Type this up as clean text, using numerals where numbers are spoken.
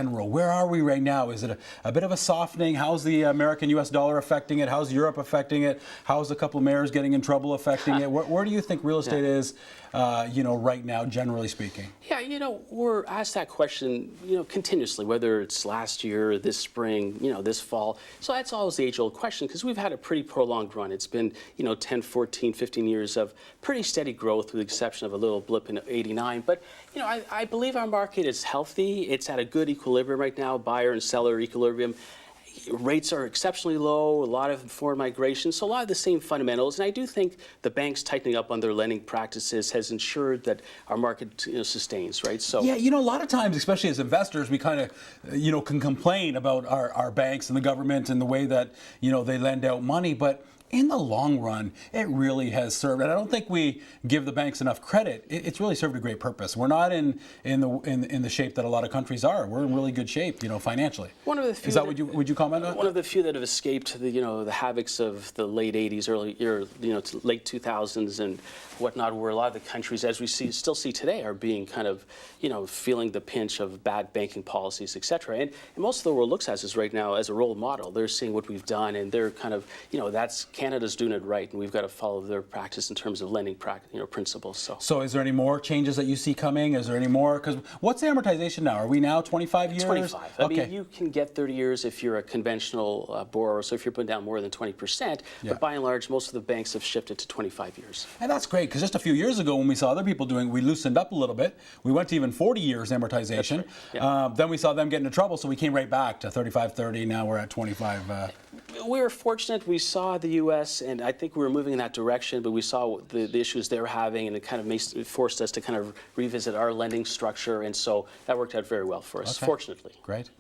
general? Where are we right now? Is it a bit of a softening? How's the American-U.S. dollar affecting it? How's Europe affecting it? How's a couple mayors getting in trouble affecting it? Where do you think real estate is, right now, generally speaking? Yeah, we're asked that question, continuously, whether it's last year, this spring, this fall. So that's always the age-old question, because we've had a pretty prolonged run. It's been, 10, 14, 15 years of pretty steady growth, with the exception of a little blip in '89. But, I believe our market is healthy. It's at a good equilibrium right now, buyer and seller equilibrium. Rates are exceptionally low, a lot of foreign migration, so a lot of the same fundamentals. And I do think the banks tightening up on their lending practices has ensured that our market sustains, right? So yeah, a lot of times, especially as investors, we kind of, can complain about our banks and the government and the way that, they lend out money. But in the long run, it really has served, and I don't think we give the banks enough credit. It's really served a great purpose. We're not in the shape that a lot of countries are. We're in really good shape, financially. One of the few Is that would you comment on? One of the few that have escaped the the havocs of the late '80s, to late 2000s and whatnot, where a lot of the countries, as we still see today, are being kind of feeling the pinch of bad banking policies, etc. And most of the world looks at us right now as a role model. They're seeing what we've done, and they're kind of that's Canada's doing it right, and we've got to follow their practice in terms of lending principles. So is there any more changes that you see coming? Is there any more? Because what's the amortization now? Are we now 25 years? 25. I Okay. mean, you can get 30 years if you're a conventional borrower, so if you're putting down more than 20%, Yeah. but by and large, most of the banks have shifted to 25 years. And that's great, because just a few years ago, when we saw other people doing, we loosened up a little bit. We went to even 40 years amortization. Right. Yeah. Then we saw them get into trouble, so we came right back to 35, 30. Now we're at 25. We were fortunate. We saw the U.S., and I think we were moving in that direction, but we saw the issues they were having, and it kind of forced us to kind of revisit our lending structure, and so that worked out very well for us, Okay. fortunately. Great.